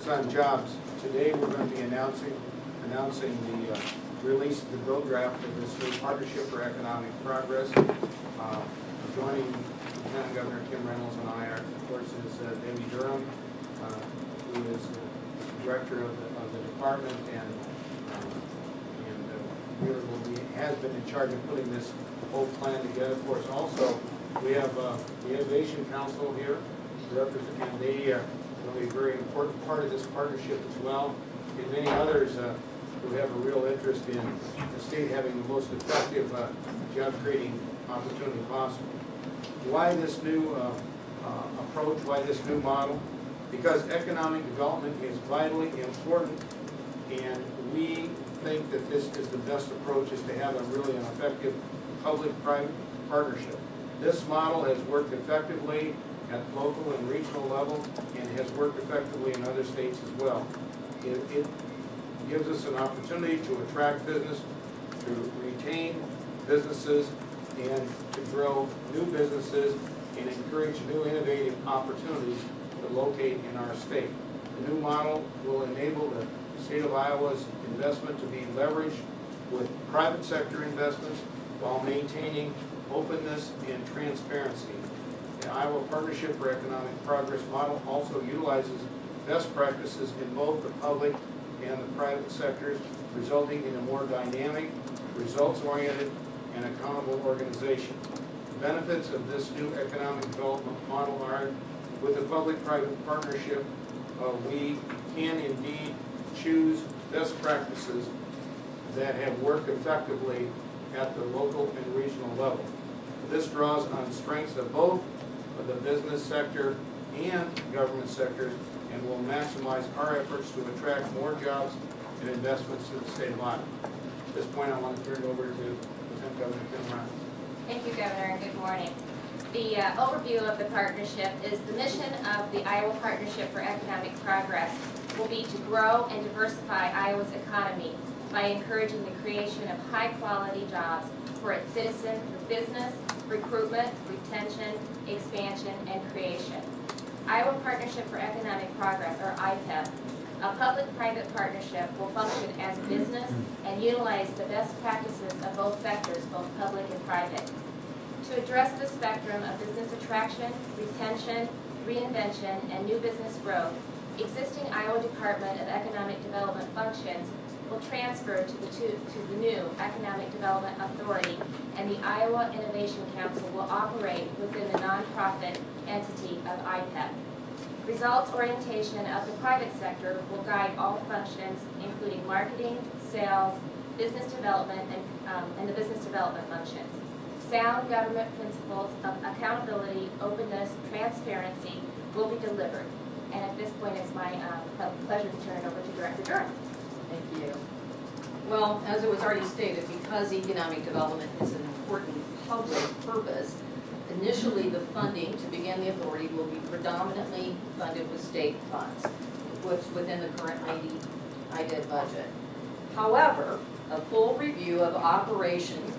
On jobs, today we're going to be announcing the release of the bill draft of this new Partnership for Economic Progress. Joining Lieutenant Governor Kim Reynolds and I, of course, is Debbie Durham, who is the director of the department and really has been in charge of putting this whole plan together for us. Also, we have the Innovation Council here, and they will be a very important part of this partnership as well, and many others who have a real interest in the state having the most effective job-creating opportunity possible. Why this new approach? Why this new model? Because economic development is vitally important, and we think that this is the best approach, is to have an effective public-private partnership. This model has worked effectively at local and regional level and has worked effectively in other states as well. It gives us an opportunity to attract business, to retain businesses, and to grow new businesses and encourage new innovative opportunities to locate in our state. The new model will enable the state of Iowa's investment to be leveraged with private sector investments while maintaining openness and transparency. The Iowa Partnership for Economic Progress model also utilizes best practices in both the public and the private sectors, resulting in a more dynamic, results-oriented, and accountable organization. The benefits of this new economic development model are, with the public-private partnership, we can indeed choose best practices that have worked effectively at the local and regional level. This draws on strengths of both the business sector and government sectors, and will maximize our efforts to attract more jobs and investments to the state of Iowa. At this point, I want to turn it over to Lieutenant Governor Kim Reynolds. Thank you, Governor, and good morning. The overview of the partnership is the mission of the Iowa Partnership for Economic Progress will be to grow and diversify Iowa's economy by encouraging the creation of high-quality jobs for its citizens through business, recruitment, retention, expansion, and creation. Iowa Partnership for Economic Progress, or IPEP, a public-private partnership, will function as a business and utilize the best practices of both sectors, both public and private. To address the spectrum of business attraction, retention, reinvention, and new business growth, existing Iowa Department of Economic Development functions will transfer to the new Economic Development Authority, and the Iowa Innovation Council will operate within the nonprofit entity of IPEP. Results orientation of the private sector will guide all functions, including marketing, sales, business development, and the business development functions. Sound government principles of accountability, openness, transparency will be delivered. And at this point, it's my pleasure to turn it over to Director Durham. Thank you. Well, as it was already stated, because economic development is an important public purpose, initially the funding to begin the authority will be predominantly funded with state funds, which within the current IDEB budget. However, a full review of operational,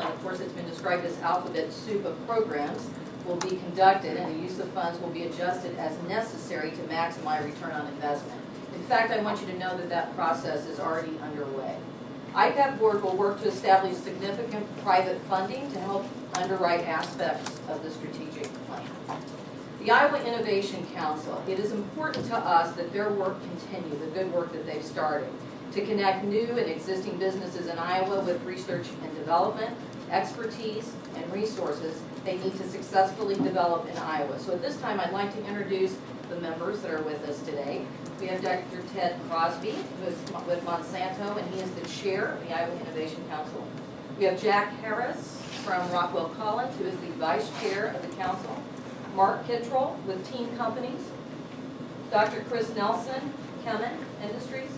and of course it's been described as alphabet soup of programs, will be conducted, and the use of funds will be adjusted as necessary to maximize return on investment. In fact, I want you to know that that process is already underway. IPEP board will work to establish significant private funding to help underwrite aspects of the strategic plan. The Iowa Innovation Council, it is important to us that their work continue, the good work that they've started, to connect new and existing businesses in Iowa with research and development, expertise, and resources they need to successfully develop in Iowa. So at this time, I'd like to introduce the members that are with us today. We have Dr. Ted Crosby, who is with Monsanto, and he is the chair of the Iowa Innovation Council. We have Jack Harris from Rockwell Collins, who is the vice chair of the council. Mark Kittrell with Team Companies. Dr. Chris Nelson, Kemin Industries.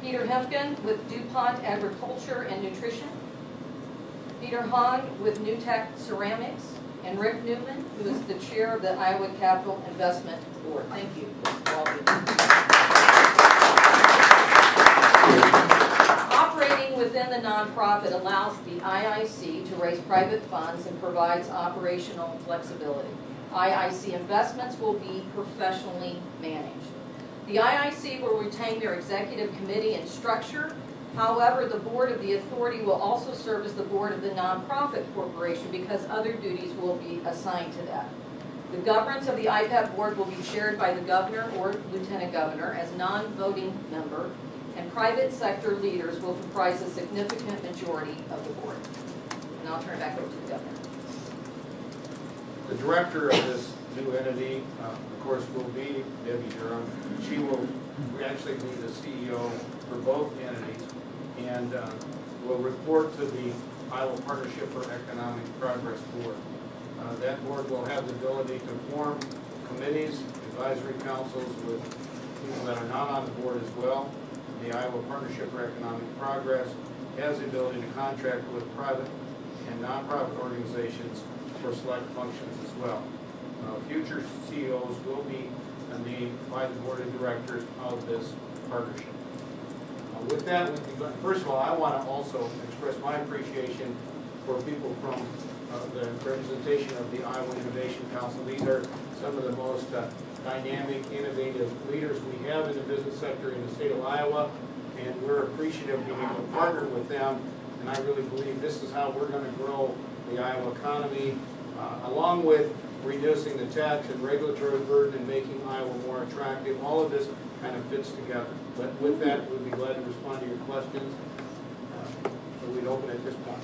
Peter Hempkin with DuPont Agriculture and Nutrition. Peter Hahn with NewTek Ceramics. And Rick Newman, who is the chair of the Iowa Capital Investment Board. Thank you. Operating within the nonprofit allows the IIC to raise private funds and provides operational flexibility. IIC investments will be professionally managed. The IIC will retain their executive committee and structure. However, the board of the authority will also serve as the board of the nonprofit corporation because other duties will be assigned to that. The governance of the IPEP board will be chaired by the governor or lieutenant governor as non-voting member, and private sector leaders will comprise a significant majority of the board. And I'll turn it back over to the governor. The director of this new entity, of course, will be Debbie Durham. She will actually be the CEO for both entities and will report to the Iowa Partnership for Economic Progress Board. That board will have the ability to form committees, advisory councils with people that are not on the board as well. The Iowa Partnership for Economic Progress has the ability to contract with private and nonprofit organizations for select functions as well. Future CEOs will be named by the board of directors of this partnership. With that, first of all, I want to also express my appreciation for people from the representation of the Iowa Innovation Council. These are some of the most dynamic, innovative leaders we have in the business sector in the state of Iowa, and we're appreciative of being able to partner with them. And I really believe this is how we're going to grow the Iowa economy, along with reducing the tax and regulatory burden and making Iowa more attractive. All of this kind of fits together. But with that, we'd be glad to respond to your questions. So we'd open at this point.